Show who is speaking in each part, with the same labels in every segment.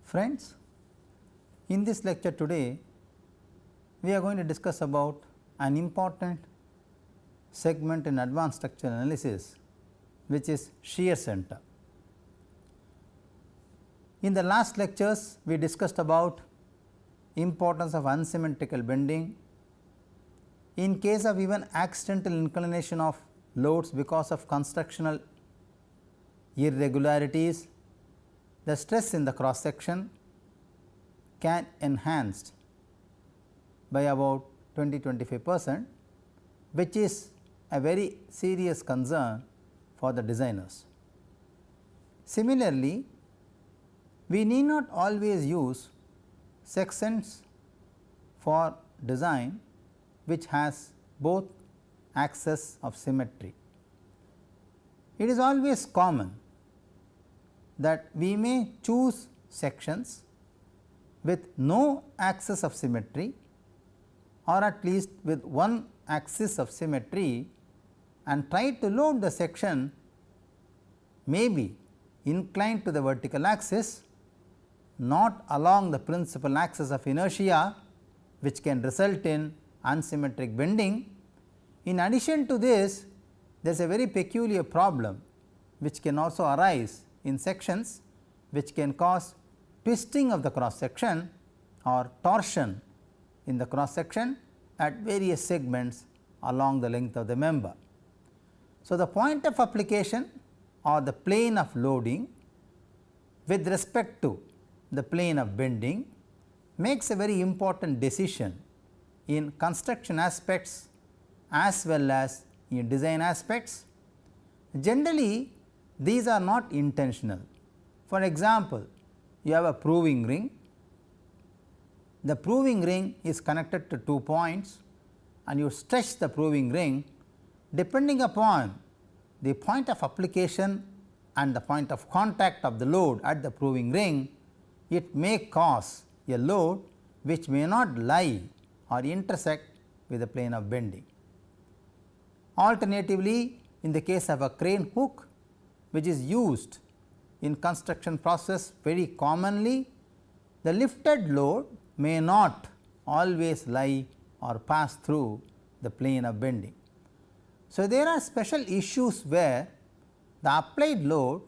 Speaker 1: Friends, in this lecture today we are going to discuss about an important segment in advanced structural analysis, which is shear center. In the last lectures we discussed about importance of unsymmetrical bending. In case of even accidental inclination of loads because of constructional irregularities, the stress in the cross section can enhanced by about 20-25%, which is a very serious concern for the designers. Similarly, we need not always use sections for design which has both axes of symmetry. It is always common that we may choose sections with no axis of symmetry or at least with one axis of symmetry and try to load the section maybe inclined to the vertical axis, not along the principal axis of inertia, which can result in unsymmetric bending. In addition to this, there is a very peculiar problem which can also arise in sections, which can cause twisting of the cross section or torsion in the cross section at various segments along the length of the member. So, the point of application or the plane of loading with respect to the plane of bending makes a very important decision in construction aspects as well as in design aspects. Generally, these are not intentional. For example, you have a proving ring. The proving ring is connected to 2 points and you stretch the proving ring. Depending upon the point of application and the point of contact of the load at the proving ring, it may cause a load which may not lie or intersect with the plane of bending. Alternatively, in the case of a crane hook, which is used in construction process very commonly, the lifted load may not always lie or pass through the plane of bending. So, there are special issues where the applied load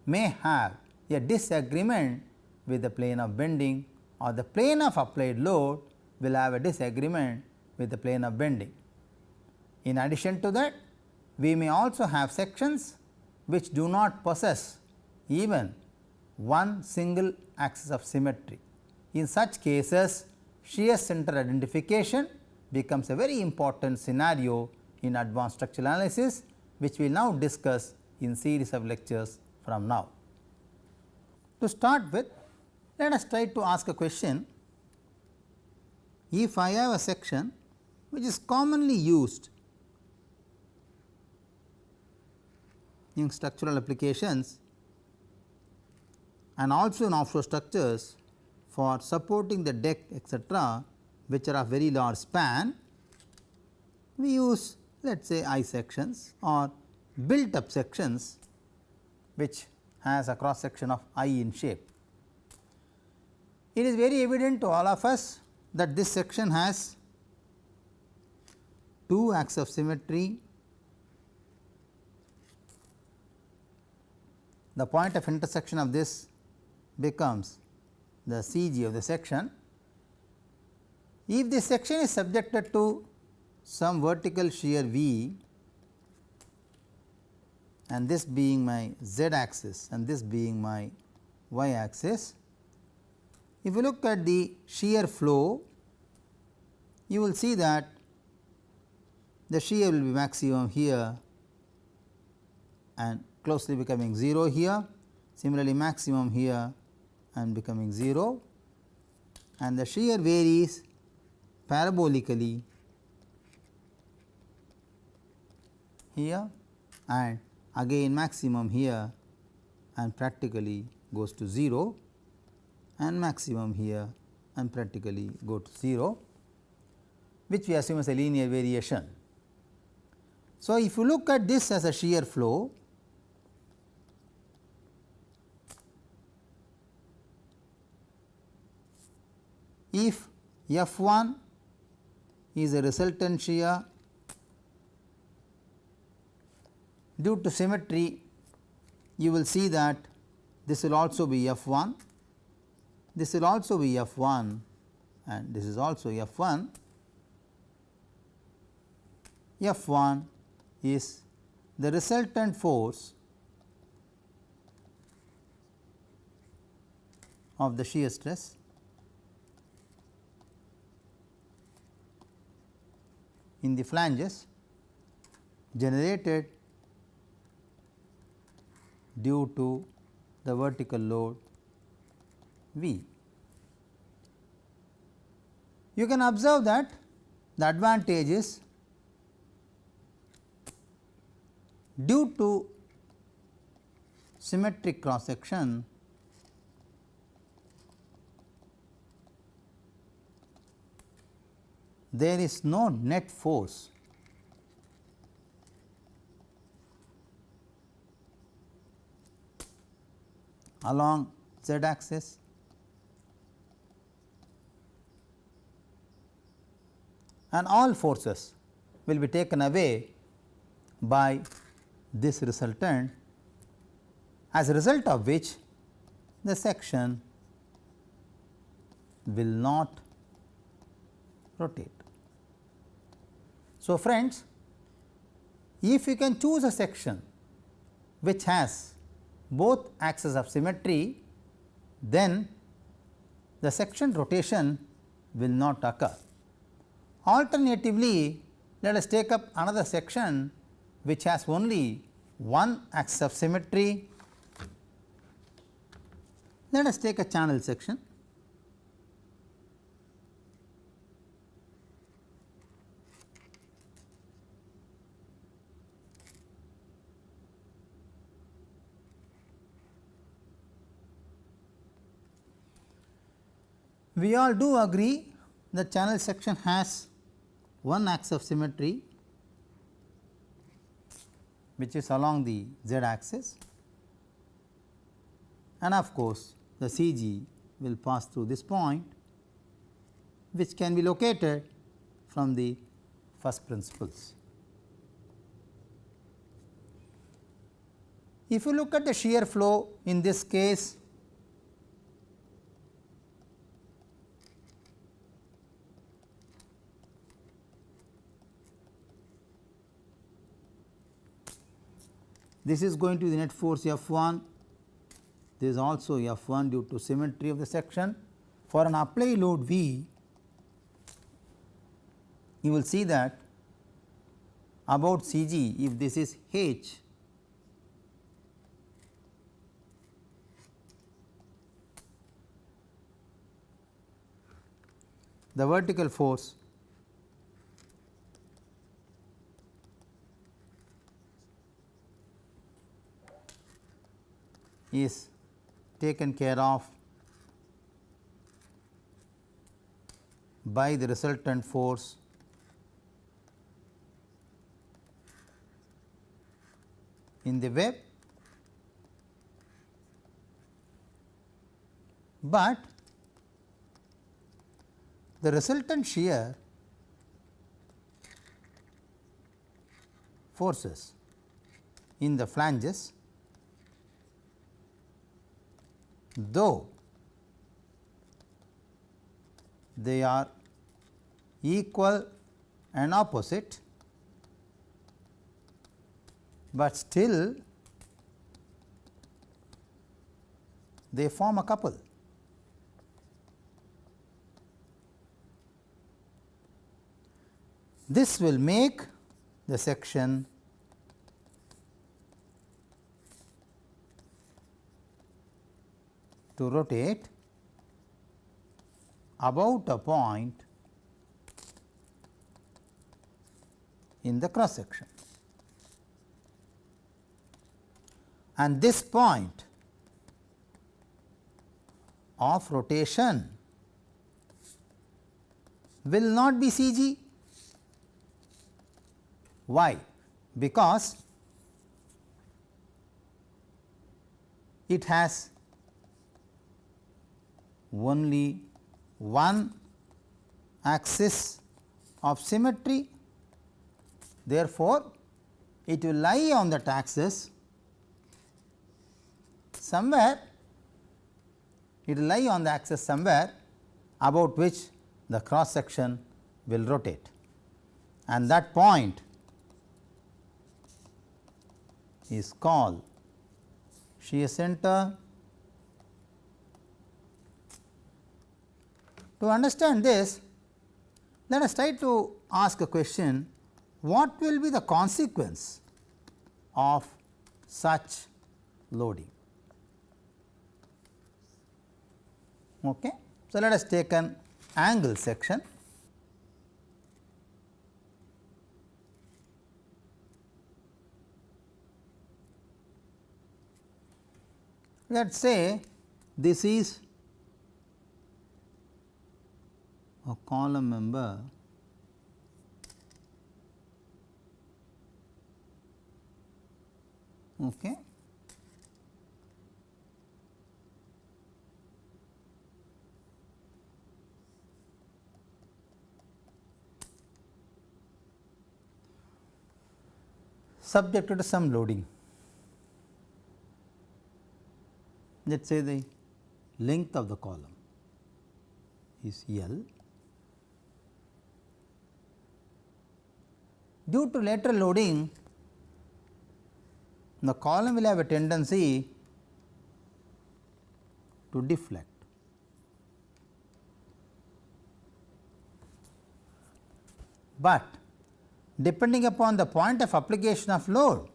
Speaker 1: may have a disagreement with the plane of bending or the plane of applied load will have a disagreement with the plane of bending. In addition to that, we may also have sections which do not possess even one single axis of symmetry. In such cases, shear center identification becomes a very important scenario in advanced structural analysis, which we will now discuss in series of lectures from now. To start with, let us try to ask a question. If I have a section which is commonly used in structural applications and also in offshore structures for supporting the deck etc., which are of very large span, we use let us say I sections or built up sections which has a cross section of I in shape. It is very evident to all of us that this section has 2 axes of symmetry. The point of intersection of this becomes the CG of the section. If this section is subjected to some vertical shear V and this being my z axis and this being my y axis, if you look at the shear flow, you will see that the shear will be maximum here and closely becoming 0 here, similarly maximum here and becoming 0, and the shear varies parabolically here and again maximum here and practically goes to 0 and maximum here and practically go to 0, which we assume as a linear variation. So, if you look at this as a shear flow, if F1 is a resultant shear due to symmetry, you will see that this will also be F1, this will also be F1 and this is also F1. F1 is the resultant force of the shear stress in the flanges generated due to the vertical load V. You can observe that the advantage is due to symmetric cross section, there is no net force along z axis and all forces will be taken away by this resultant, as a result of which the section will not rotate. So, friends, if you can choose a section which has both axes of symmetry, then the section rotation will not occur. Alternatively, let us take up another section which has only one axis of symmetry. Let us take a channel section. We all do agree the channel section has one axis of symmetry which is along the z axis, and of course, the CG will pass through this point which can be located from the first principles. If you look at the shear flow in this case, this is going to be the net force F1, this is also F1 due to symmetry of the section. For an applied load V, you will see that about CG, if this is H, the vertical force is taken care of by the resultant force in the web, but the resultant shear forces in the flanges, though they are equal and opposite, but still they form a couple. This will make the section to rotate about a point in the cross section, and this point of rotation will not be CG. Why? Because it has only one axis of symmetry. Therefore, it will lie on that axis somewhere, it will lie on the axis somewhere about which the cross section will rotate, and that point is called shear center. To understand this, let us try to ask a question: what will be the consequence of such loading? Okay. So, let us take an angle section. Let us say this is a column member okay. Subjected to some loading. Let us say the length of the column is L. Due to lateral loading, the column will have a tendency to deflect. But depending upon the point of application of load,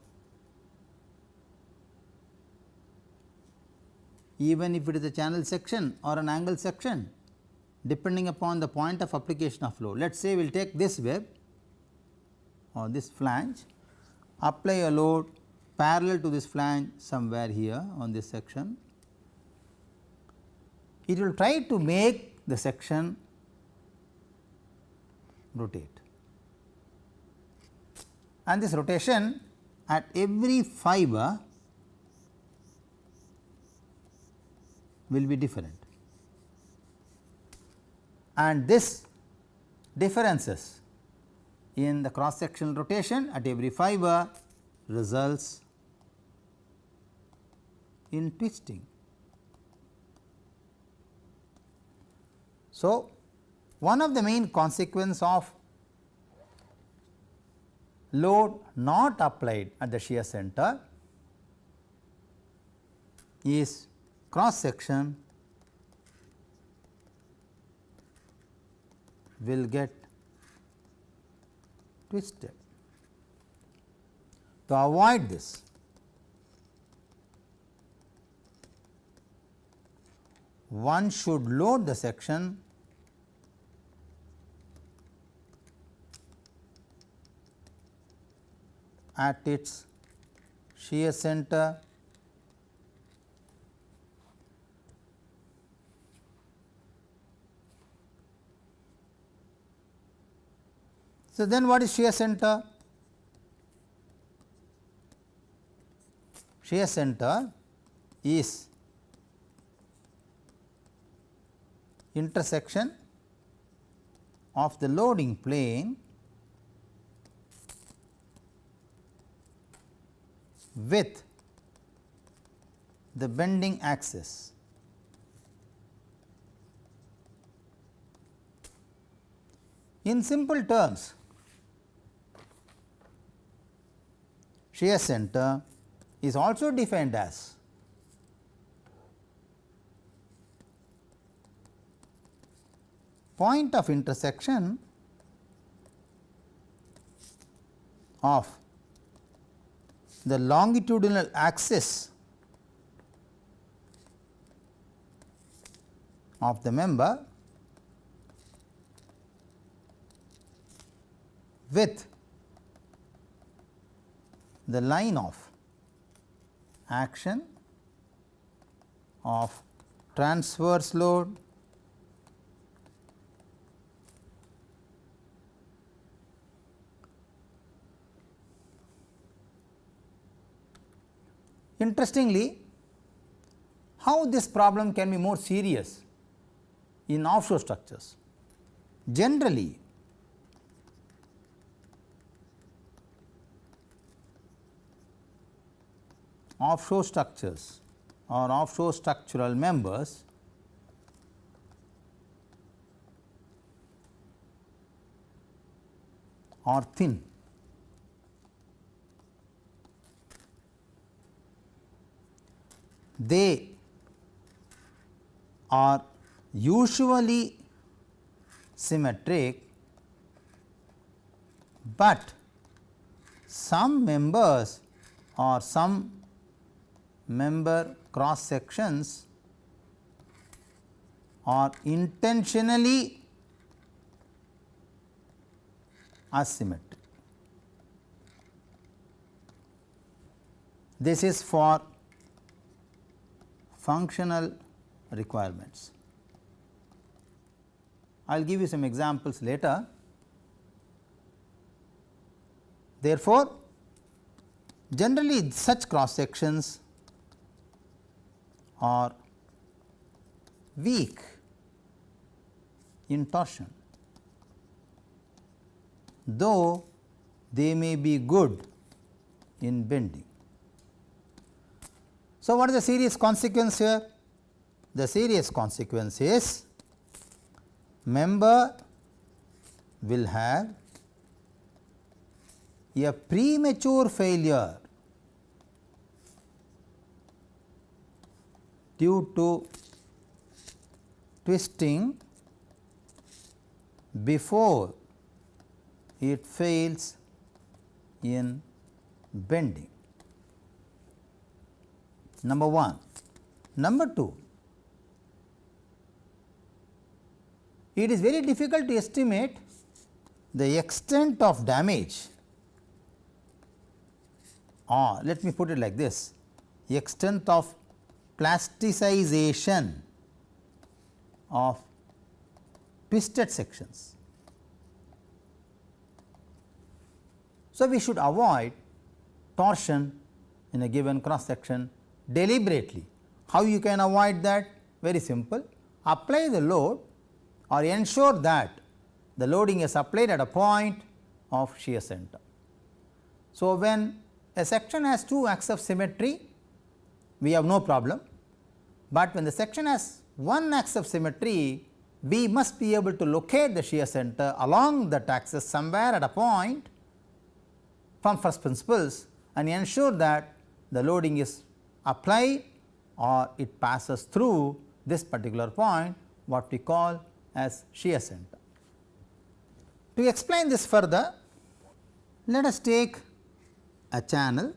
Speaker 1: even if it is a channel section or an angle section, depending upon the point of application of load. Let us say we will take this web or this flange, apply a load parallel to this flange somewhere here on this section. It will try to make the section rotate, and this rotation at every fiber will be different, and this differences in the cross sectional rotation at every fiber results in twisting. So, one of the main consequence of load not applied at the shear center is cross section will get twisted. To avoid this, one should load the section at its shear center So, then what is shear center? Shear center is intersection of the loading plane with the bending axis. In simple terms, shear center is also defined as point of intersection of the longitudinal axis of the member with the line of action of transverse load Interestingly, how this problem can be more serious in offshore structures. Generally, offshore structures or offshore structural members are thin. They are usually symmetric, but some members or some member cross sections are intentionally asymmetric. This is for functional requirements. I will give you some examples later. Therefore, generally such cross sections are weak in torsion, though they may be good in bending. So, what is the serious consequence here? The serious consequence is member will have a premature failure due to twisting before it fails in bending. Number 1. Number 2, it is very difficult to estimate the extent of damage, or let me put it like this, extent of plasticization of twisted sections. So, we should avoid torsion in a given cross section deliberately. How you can avoid that? Very simple. Apply the load or ensure that the loading is applied at a point of shear center. So, when a section has two axes of symmetry, we have no problem, but when the section has one axis of symmetry, we must be able to locate the shear center along that axis somewhere at a point from first principles and ensure that the loading is applied or it passes through this particular point, what we call as shear center. To explain this further, let us take a channel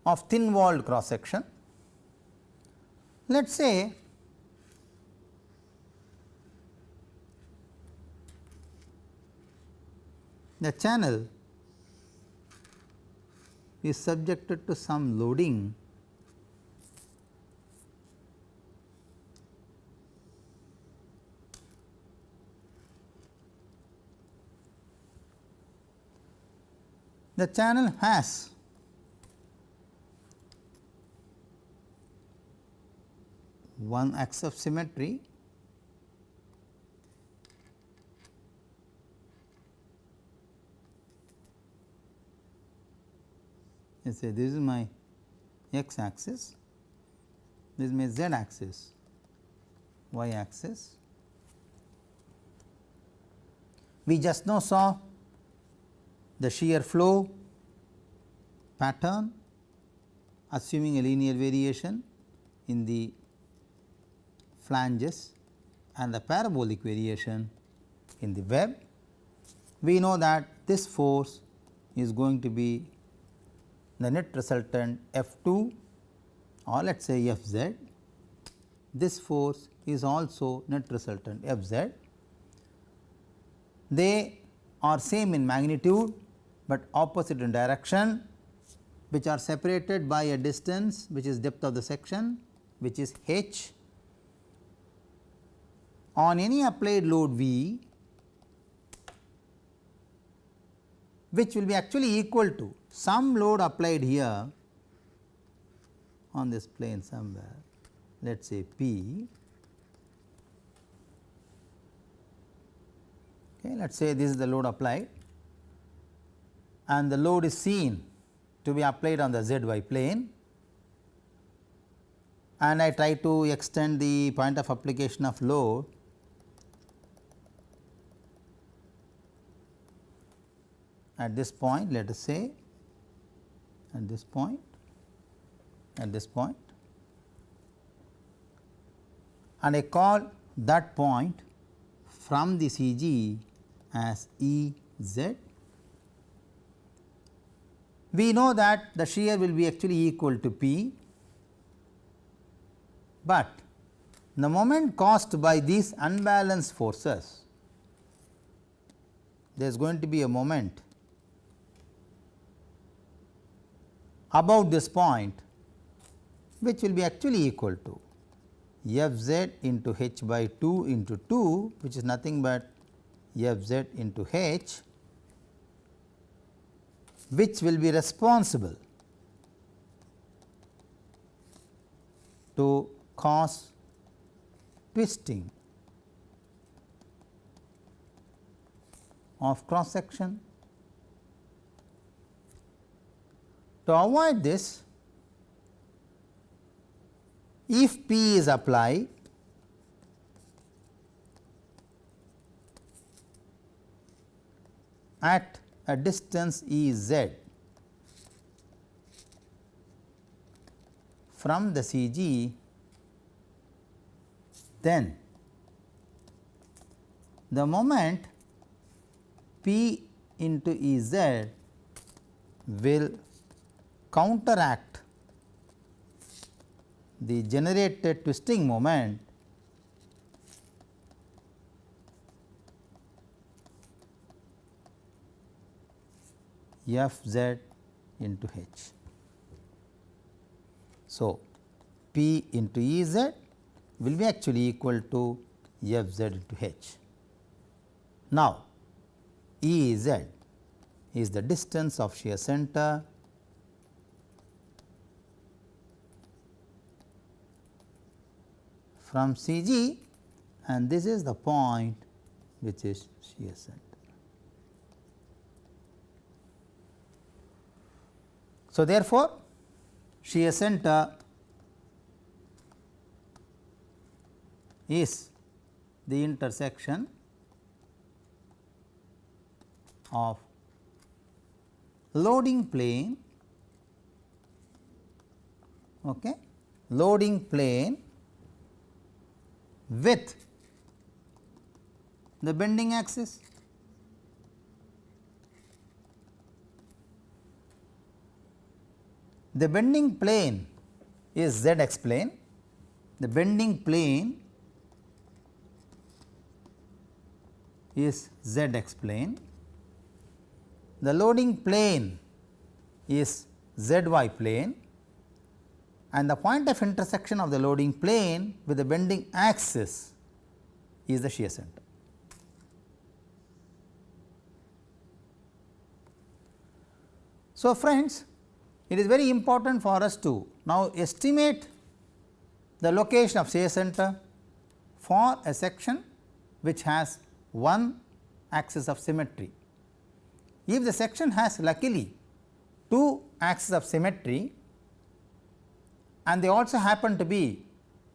Speaker 1: of thin walled cross section. Let us say the channel is subjected to some loading the channel has one axis of symmetry let's say this is my x axis, this is my z axis, y axis. We just now saw the shear flow pattern assuming a linear variation in the flanges and the parabolic variation in the web. We know that this force is going to be the net resultant F2 or let us say Fz. This force is also net resultant Fz. They are same in magnitude, but opposite in direction, which are separated by a distance which is depth of the section, which is h. on any applied load V, which will be actually equal to some load applied here on this plane somewhere, let us say P. Okay, let us say this is the load applied and the load is seen to be applied on the ZY plane, and I try to extend the point of application of load at this point, let us say at this point, at this point, and I call that point from the CG as E Z. We know that the shear will be actually equal to P, but the moment caused by these unbalanced forces, there is going to be a moment about this point which will be actually equal to F z into h by 2 into 2, which is nothing but F z into h, which will be responsible to cause twisting of cross section. To avoid this, if P is applied, at a distance E z from the CG, then the moment P into E z will counteract the generated twisting moment F z into h. So, P into E z will be actually equal to F z into h. Now, E z is the distance of shear center from CG, and this is the point which is shear center. So, therefore, shear center is the intersection of loading plane, loading plane with the bending axis. The bending plane is ZX plane, the bending plane is ZX plane, the loading plane is ZY plane, and the point of intersection of the loading plane with the bending axis is the shear center. So, friends, it is very important for us to now estimate the location of shear center for a section which has one axis of symmetry. If the section has luckily two axes of symmetry and they also happen to be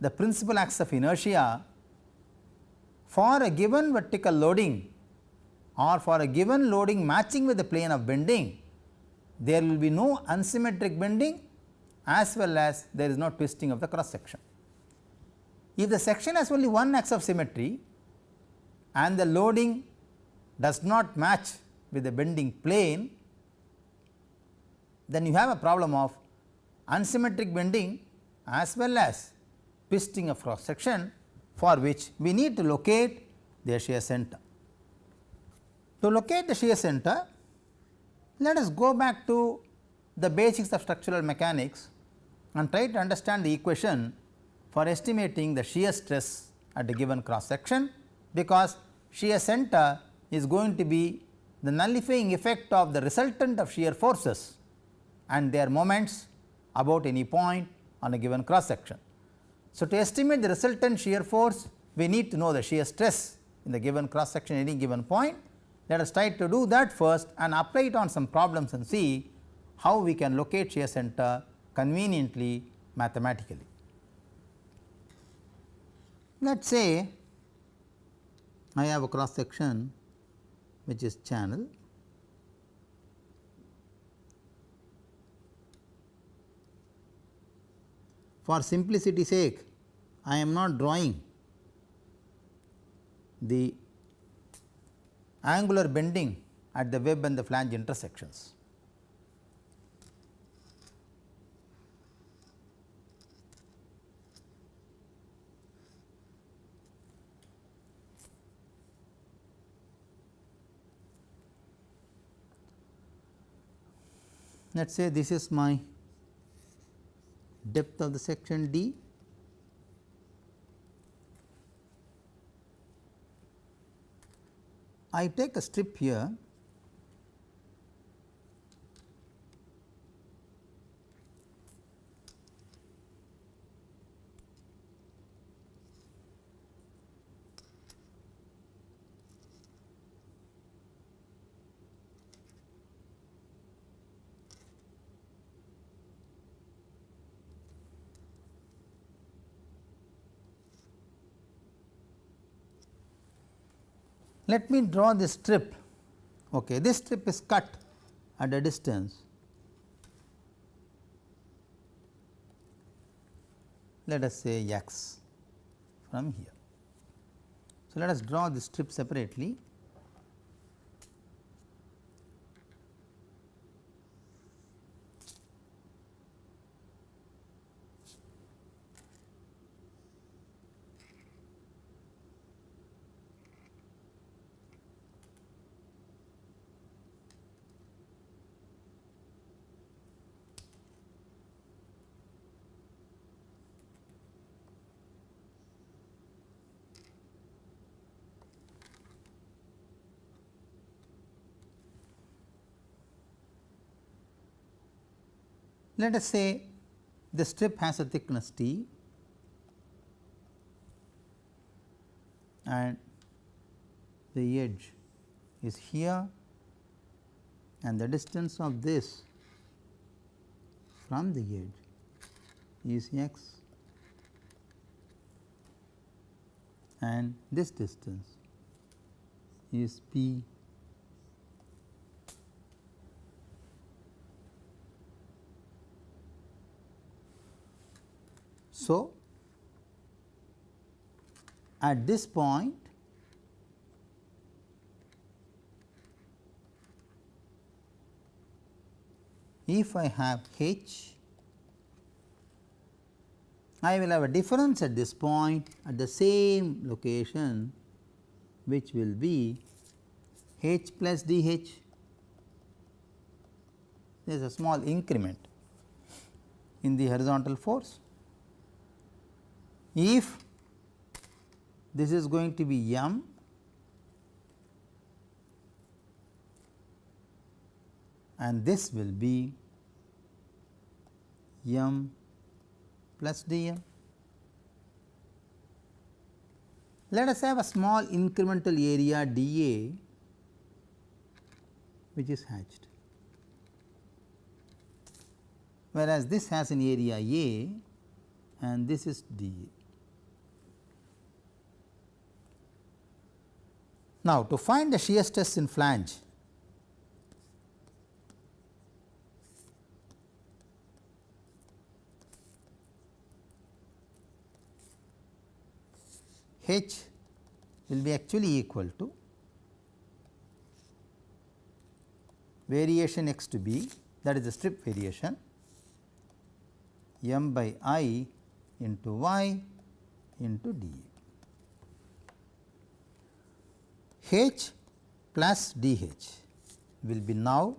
Speaker 1: the principal axis of inertia, for a given vertical loading or for a given loading matching with the plane of bending, there will be no unsymmetric bending as well as there is no twisting of the cross section. If the section has only one axis of symmetry and the loading does not match with the bending plane, then you have a problem of unsymmetric bending as well as twisting of cross section, for which we need to locate their shear center. To locate the shear center, let us go back to the basics of structural mechanics and try to understand the equation for estimating the shear stress at a given cross section, because shear center is going to be the nullifying effect of the resultant of shear forces and their moments about any point on a given cross section. So, to estimate the resultant shear force, we need to know the shear stress in the given cross section at any given point. Let us try to do that first and apply it on some problems and see how we can locate shear center conveniently mathematically. Let us say I have a cross section which is channel. For simplicity sake, I am not drawing the angular bending at the web and the flange intersections. Let us say this is my depth of the section D. I take a strip here let me draw this strip. Okay, this strip is cut at a distance, let us say x from here. So, let us draw this strip separately. Let us say the strip has a thickness T and the edge is here and the distance of this from the edge is x and this distance is p. So, at this point if I have h, I will have a difference at this point at the same location, which will be h plus dh. There is a small increment in the horizontal force. If this is going to be m and this will be m plus dm. Let us have a small incremental area dA which is hatched, whereas this has an area A and this is dA. Now, to find the shear stress in flange, H will be actually equal to variation x to b, that is the strip variation, m by I into y into dA. H plus dH will be now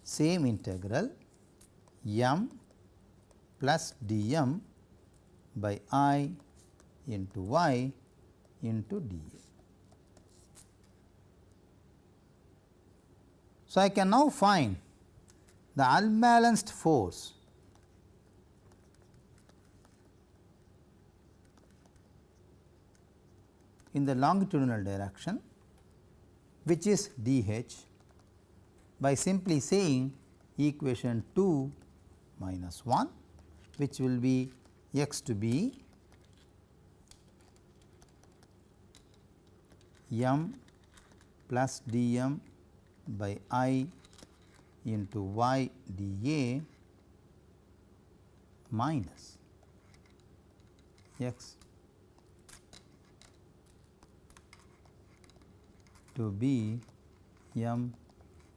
Speaker 1: same integral m plus dm by I into y into dA. So, I can now find the unbalanced force in the longitudinal direction, which is dH, by simply saying equation 2 minus 1, which will be x to be m plus dm by I into y dA minus x to be m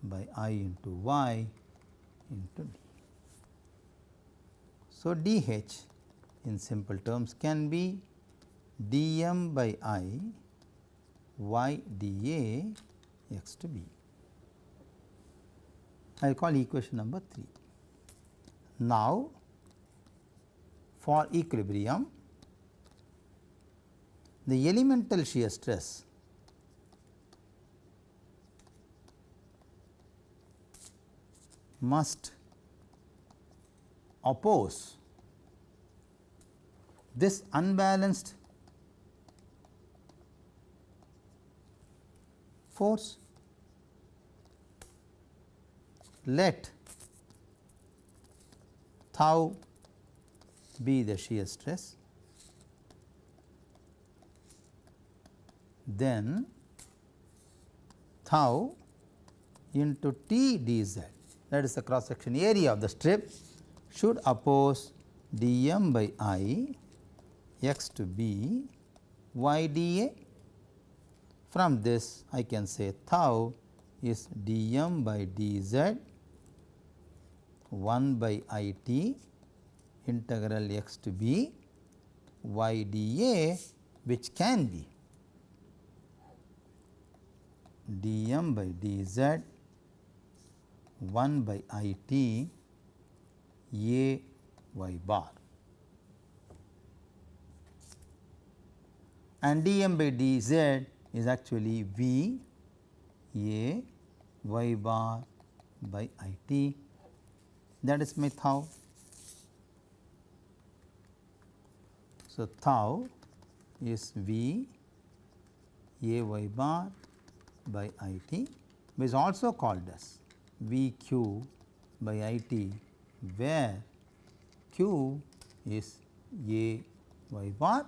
Speaker 1: by I into y into d. So, dH in simple terms can be dm by I y dA x to b. I will call equation number 3. Now, for equilibrium, the elemental shear stress must oppose this unbalanced force. Let tau be the shear stress, then tau into T dz, that is the cross section area of the strip, should oppose dm by I x to b y dA. From this I can say tau is dm by dz 1 by I t integral x to b y dA, which can be dm by dz 1 by I t a y bar, and dm by dz is actually v a y bar by I t, that is my tau. So, tau is v a y bar by I t, which is also called as v q by I t, where q is a y bar,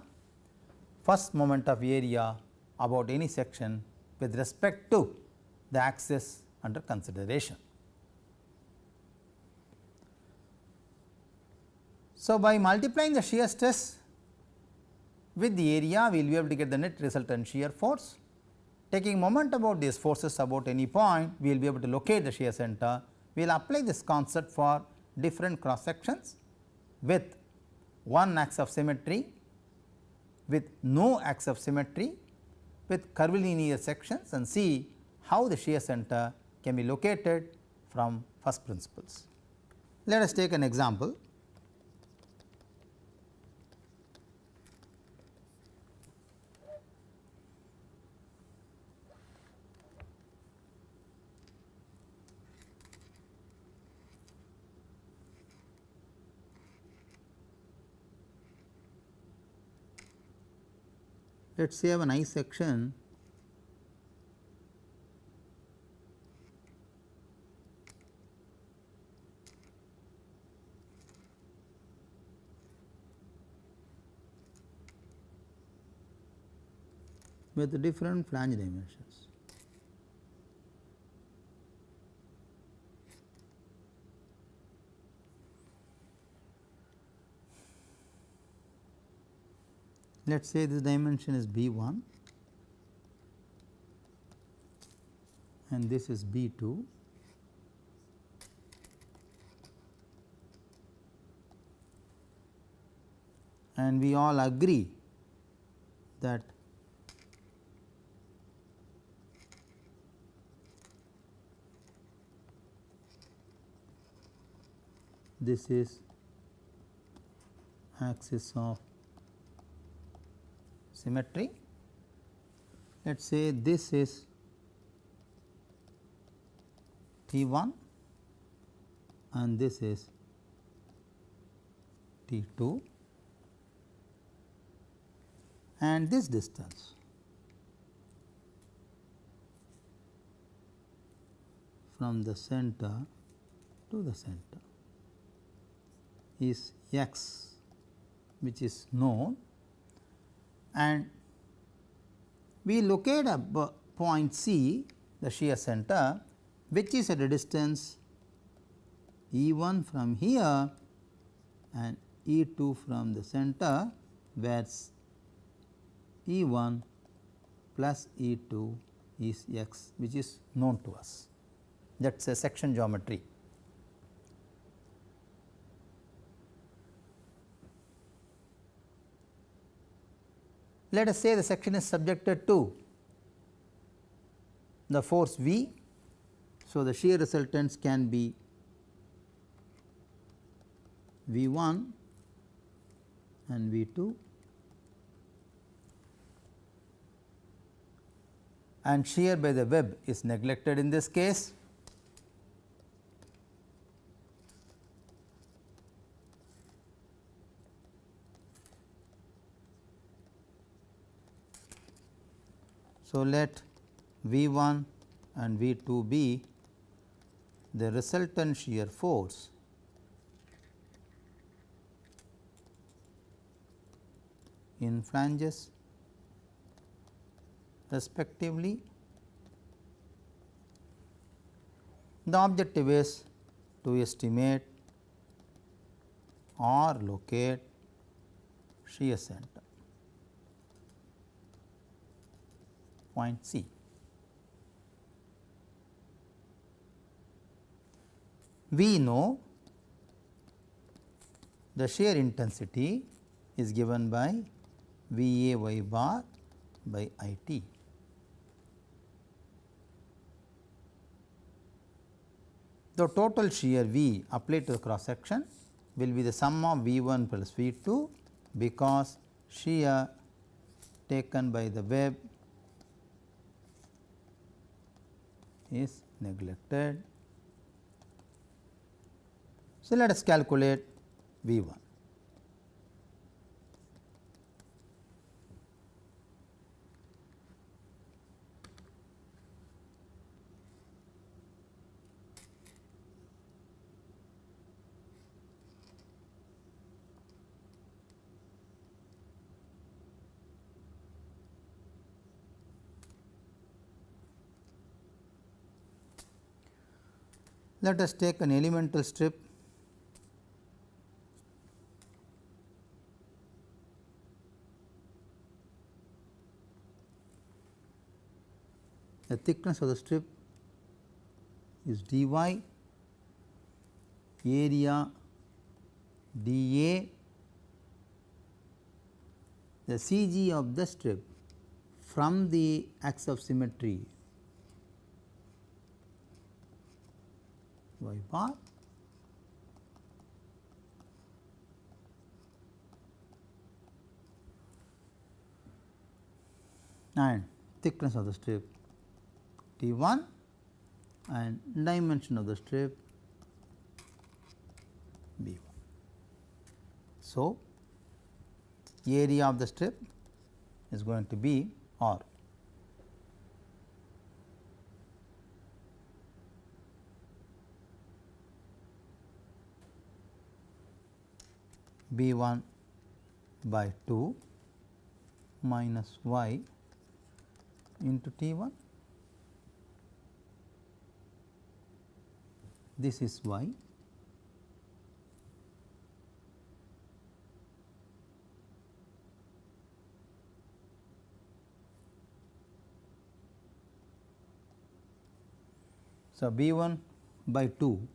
Speaker 1: first moment of area about any section with respect to the axis under consideration. So, by multiplying the shear stress with the area, we will be able to get the net resultant shear force. Taking moment about these forces about any point, we will be able to locate the shear center. We will apply this concept for different cross sections with one axis of symmetry, with no axis of symmetry, with curvilinear sections, and see how the shear center can be located from first principles. Let us take an example. Let us say I have an I section with different flange dimensions. Let us say this dimension is B 1 and this is B 2, and we all agree that this is axis of symmetry. Let us say this is T1 and this is T2 and this distance from the center to the center is x, which is known, and we locate a point C, the shear center, which is at a distance E1 from here and E2 from the center, where E1 plus E2 is x, which is known to us. That is a section geometry. Let us say the section is subjected to the force V. So, the shear resultants can be V1 and V2 and shear by the web is neglected in this case. So, let V1 and V2 be the resultant shear force in flanges respectively. The objective is to estimate or locate shear center point C. We know the shear intensity is given by V A y bar by I t. The total shear V applied to the cross section will be the sum of V 1 plus V 2, because shear taken by the web is neglected. So, let us calculate V 1. Let us take an elemental strip the thickness of the strip is dy, area dA, the CG of the strip from the axis of symmetry y bar and thickness of the strip T 1 and dimension of the strip B 1. So, area of the strip is going to be R. B 1 by 2 minus y into T 1. This is y. So, B 1 by 2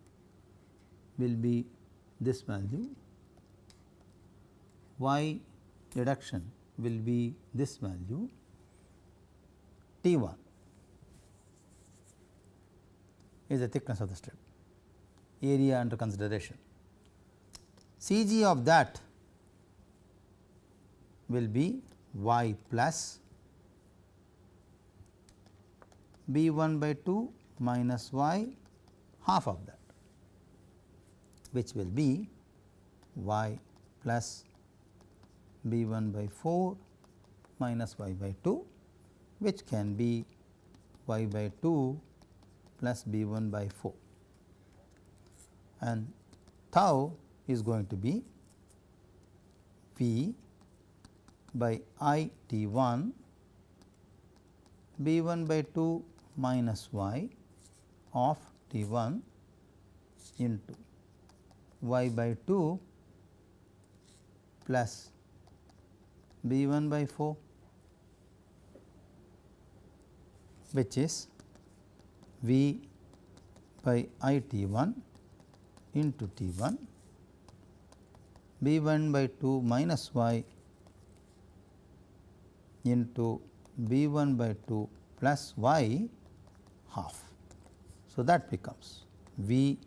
Speaker 1: will be this value, y reduction will be this value, T 1 is the thickness of the strip, area under consideration. CG of that will be y plus b 1 by 2 minus y half of that, which will be y plus b 1 by 4 minus y by 2, which can be y by 2 plus b 1 by 4, and tau is going to be v by I t 1 b 1 by 2 minus y of t 1 into y by 2 plus b 1 by 4, which is v by I t 1 into t 1 b 1 by 2 minus y into b 1 by 2 plus y half. So, that becomes v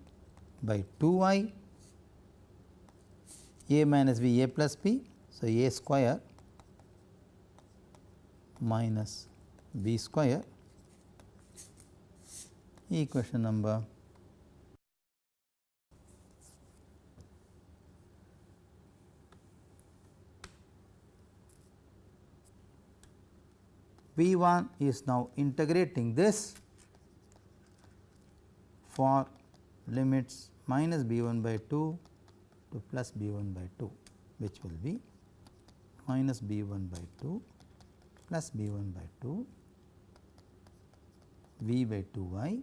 Speaker 1: by 2 y a minus b a plus b. So, a square minus b square, equation number V 1 is now integrating this for limits minus b 1 by 2 to plus b 1 by 2, which will be minus b 1 by 2 plus b 1 by 2 v by 2 y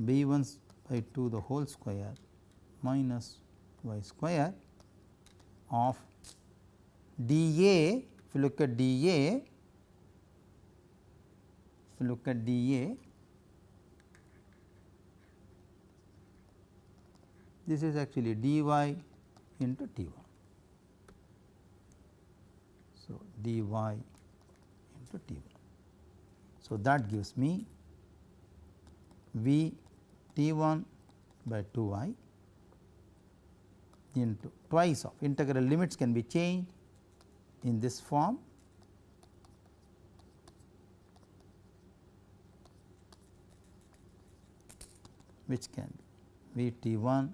Speaker 1: b 1 by 2 the whole square minus y square of dA. If you look at dA, this is actually dy into t 1. So, dy into t 1. So, that gives me v t 1 by 2 I into twice of integral limits can be changed in this form, which can be v t 1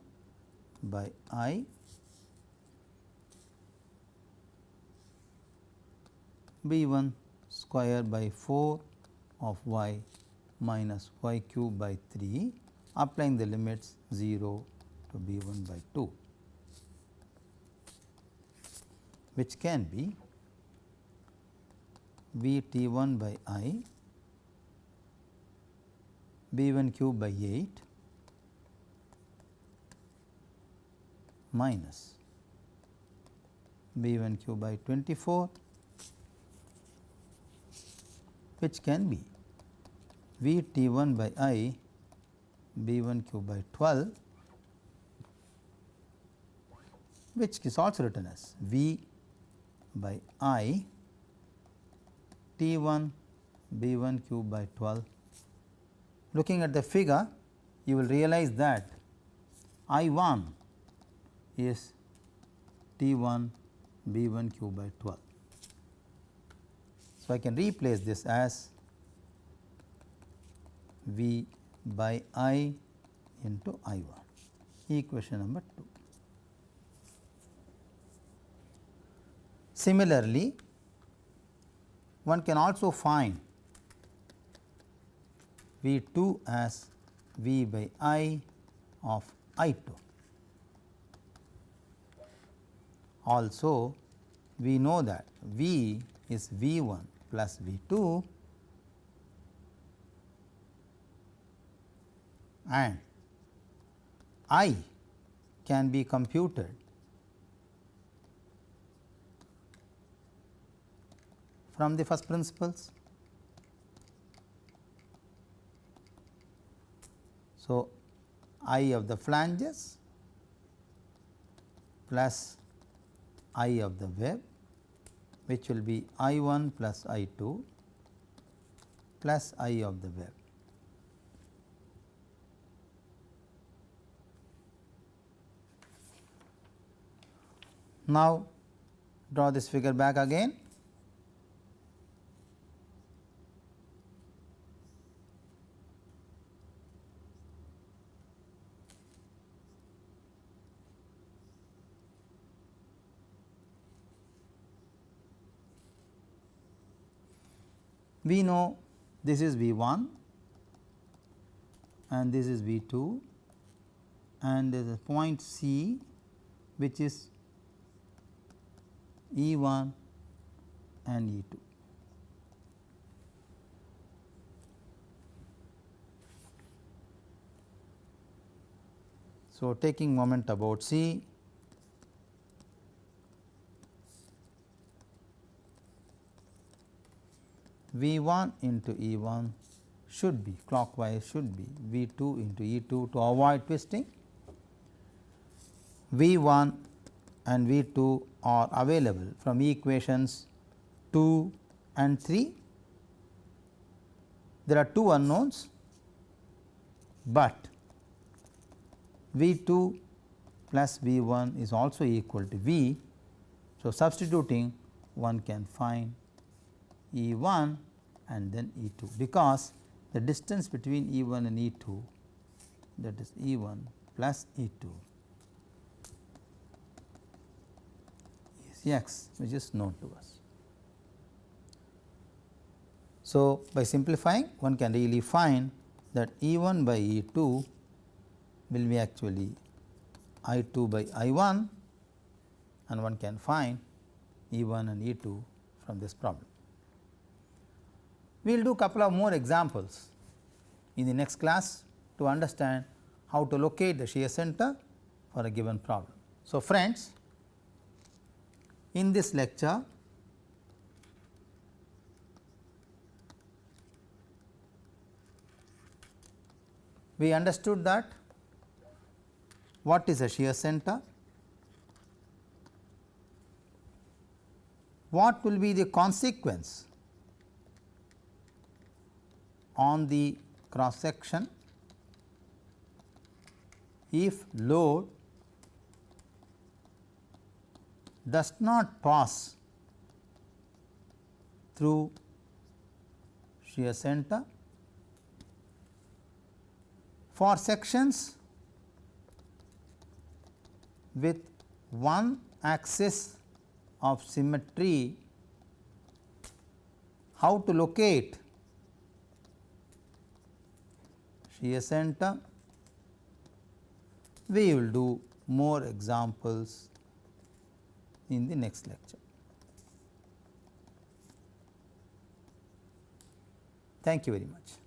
Speaker 1: by I b 1 square by 4 of y minus y cube by 3, applying the limits 0 to b 1 by 2, which can be v t 1 by I b 1 cube by 8 minus b 1 cube by 24, which can be v t 1 by I b 1 cube by 12, which is also written as v by I t 1 b 1 cube by 12. Looking at the figure, you will realize that I 1 is t 1 b 1 cube by 12. So, I can replace this as v by I into I 1, equation number 2. Similarly, one can also find v 2 as v by I of I 2. Also, we know that v is v 1 plus v 2 and I can be computed from the first principles. So, I of the flanges plus I of the web, which will be I 1 plus I 2 plus I of the web. Now, draw this figure back again. we know this is V1 and this is V2 and there is a point C which is E1 and E2. So, taking moment about C, V1 into E1 should be clockwise should be V2 into E2 to avoid twisting. V1 and V2 are available from equations 2 and 3. There are two unknowns, but V2 plus V1 is also equal to V. So, substituting one can find E1 and then E2, because the distance between E1 and E2, that is E1 plus E2, is x, which is known to us. So, by simplifying one can really find that E1 by E2 will be actually I2 by I1, and one can find E1 and E2 from this problem. We will do couple of more examples in the next class to understand how to locate the shear center for a given problem. So, friends, in this lecture we understood that what is a shear center, what will be the consequence on the cross section if load does not pass through shear center. For sections with one axis of symmetry, how to locate shear center? We will do more examples in the next lecture. Thank you very much.